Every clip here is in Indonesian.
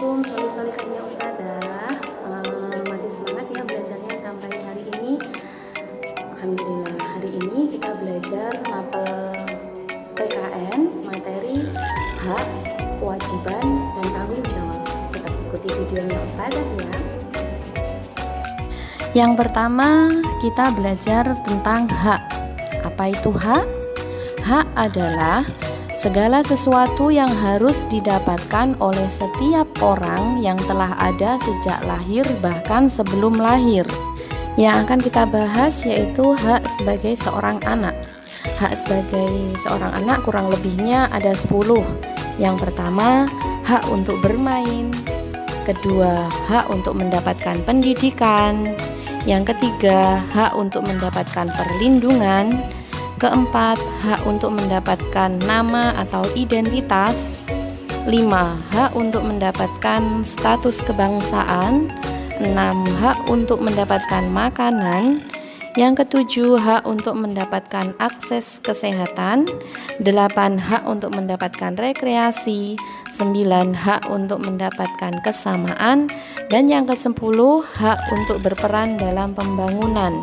Assalamualaikum soli-solikanya Ustazah. Masih semangat ya belajarnya sampai hari ini. Alhamdulillah, hari ini kita belajar mapel PKN materi hak, kewajiban, dan tanggung jawab. Tetap ikuti videonya Ustazah ya. Yang pertama kita belajar tentang hak. Apa itu hak? Hak adalah segala sesuatu yang harus didapatkan oleh setiap orang yang telah ada sejak lahir bahkan sebelum lahir. Yang akan kita bahas yaitu hak sebagai seorang anak. Hak sebagai seorang anak kurang lebihnya ada 10. Yang pertama, hak untuk bermain. Kedua, hak untuk mendapatkan pendidikan. Yang ketiga, hak untuk mendapatkan perlindungan. Keempat, hak untuk mendapatkan nama atau identitas. 5. Hak untuk mendapatkan status kebangsaan. 6. Hak untuk mendapatkan makanan. Yang ketujuh, hak untuk mendapatkan akses kesehatan. 8. Hak untuk mendapatkan rekreasi. 9. Hak untuk mendapatkan kesamaan. Dan yang ke-10, hak untuk berperan dalam pembangunan.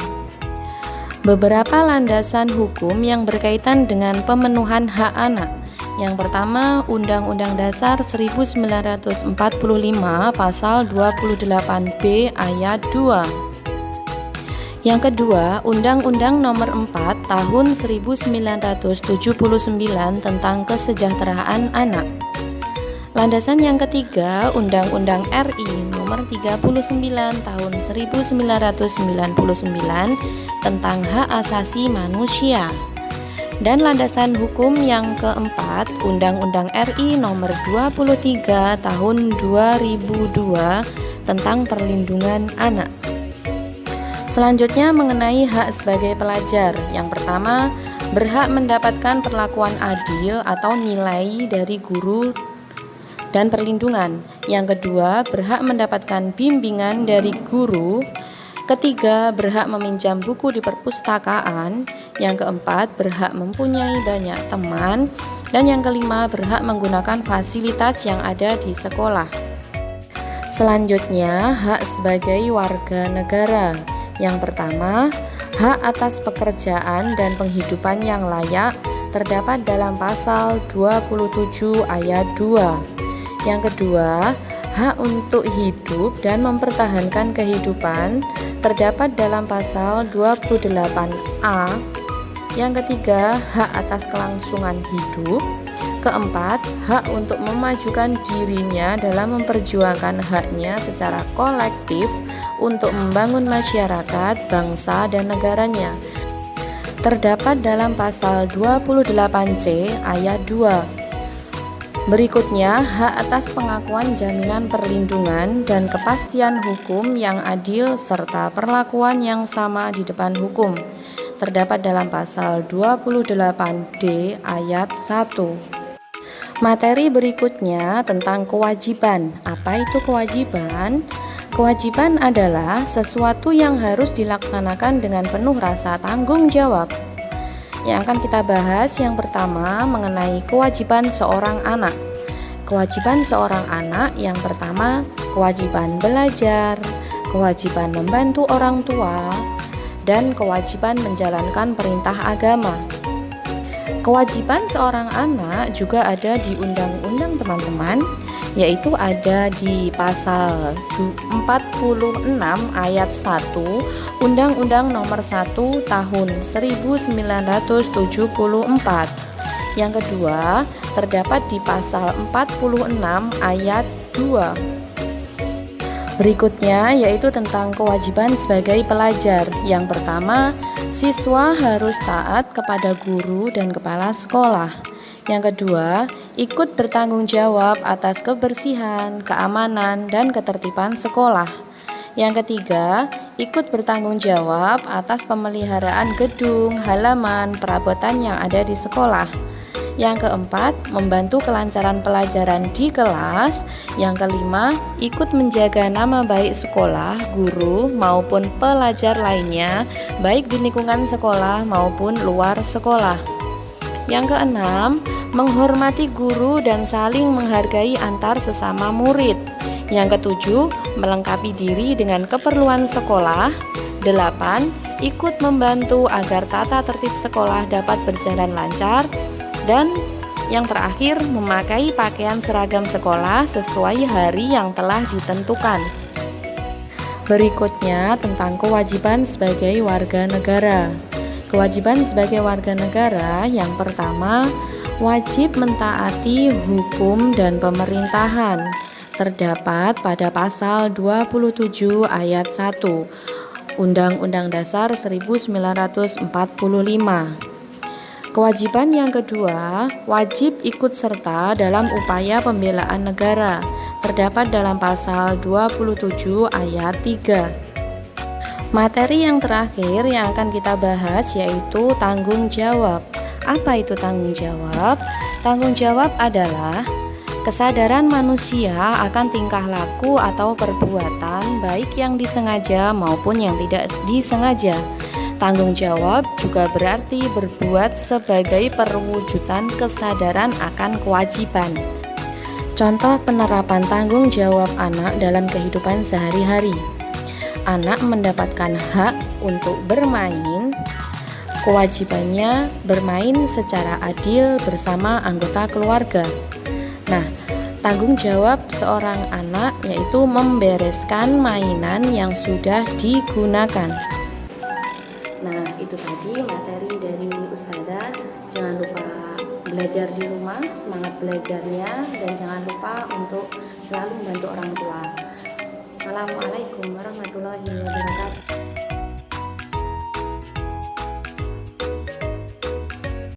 Beberapa landasan hukum yang berkaitan dengan pemenuhan hak anak. Yang pertama, Undang-Undang Dasar 1945 Pasal 28B Ayat 2. Yang kedua, Undang-Undang Nomor 4 Tahun 1979 tentang Kesejahteraan Anak. Landasan yang ketiga, Undang-Undang RI Nomor 39 Tahun 1999 tentang Hak Asasi Manusia. Dan landasan hukum yang keempat, Undang-Undang RI Nomor 23 Tahun 2002 tentang Perlindungan Anak. Selanjutnya mengenai hak sebagai pelajar. Yang pertama, berhak mendapatkan perlakuan adil atau nilai dari guru dan perlindungan. Yang kedua, berhak mendapatkan bimbingan dari guru. Ketiga, berhak meminjam buku di perpustakaan. Yang keempat, berhak mempunyai banyak teman. Dan yang kelima, berhak menggunakan fasilitas yang ada di sekolah. Selanjutnya, hak sebagai warga negara. Yang pertama, hak atas pekerjaan dan penghidupan yang layak terdapat dalam pasal 27 ayat 2. Yang kedua, hak untuk hidup dan mempertahankan kehidupan terdapat dalam pasal 28A. Yang ketiga, hak atas kelangsungan hidup. Keempat, hak untuk memajukan dirinya dalam memperjuangkan haknya secara kolektif untuk membangun masyarakat, bangsa, dan negaranya. Terdapat dalam pasal 28C ayat 2. Berikutnya, hak atas pengakuan jaminan perlindungan dan kepastian hukum yang adil serta perlakuan yang sama di depan hukum. Terdapat dalam pasal 28D ayat 1. Materi berikutnya tentang kewajiban. Apa itu kewajiban? Kewajiban adalah sesuatu yang harus dilaksanakan dengan penuh rasa tanggung jawab. Yang akan kita bahas yang pertama mengenai kewajiban seorang anak. Kewajiban seorang anak yang pertama, kewajiban belajar, kewajiban membantu orang tua, dan kewajiban menjalankan perintah agama. Kewajiban seorang anak juga ada di undang-undang teman-teman, yaitu ada di pasal 46 ayat 1 Undang-Undang Nomor 1 Tahun 1974. Yang kedua, terdapat di pasal 46 ayat 2. Berikutnya yaitu tentang kewajiban sebagai pelajar. Yang pertama, siswa harus taat kepada guru dan kepala sekolah. Yang kedua, ikut bertanggung jawab atas kebersihan, keamanan, dan ketertiban sekolah. Yang ketiga, ikut bertanggung jawab atas pemeliharaan gedung, halaman, perabotan yang ada di sekolah. Yang keempat, membantu kelancaran pelajaran di kelas. Yang kelima, ikut menjaga nama baik sekolah, guru, maupun pelajar lainnya, baik di lingkungan sekolah maupun luar sekolah. Yang keenam, menghormati guru dan saling menghargai antar sesama murid. Yang ketujuh, melengkapi diri dengan keperluan sekolah. 8. Ikut membantu agar tata tertib sekolah dapat berjalan lancar. Dan yang terakhir, memakai pakaian seragam sekolah sesuai hari yang telah ditentukan. Berikutnya tentang kewajiban sebagai warga negara. Kewajiban sebagai warga negara yang pertama, wajib mentaati hukum dan pemerintahan. Terdapat pada pasal 27 ayat 1 Undang-Undang Dasar 1945. Kewajiban yang kedua, wajib ikut serta dalam upaya pembelaan negara. Terdapat dalam pasal 27 ayat 3. Materi yang terakhir yang akan kita bahas yaitu tanggung jawab. Apa itu tanggung jawab? Tanggung jawab adalah kesadaran manusia akan tingkah laku atau perbuatan baik yang disengaja maupun yang tidak disengaja. Tanggung jawab juga berarti berbuat sebagai perwujudan kesadaran akan kewajiban. Contoh penerapan tanggung jawab anak dalam kehidupan sehari-hari. Anak mendapatkan hak untuk bermain. Kewajibannya bermain secara adil bersama anggota keluarga. Nah, tanggung jawab seorang anak yaitu membereskan mainan yang sudah digunakan. Nah, itu tadi materi dari Ustazah. Jangan lupa belajar di rumah, semangat belajarnya, dan jangan lupa untuk selalu membantu orang tua. Assalamualaikum warahmatullahi wabarakatuh.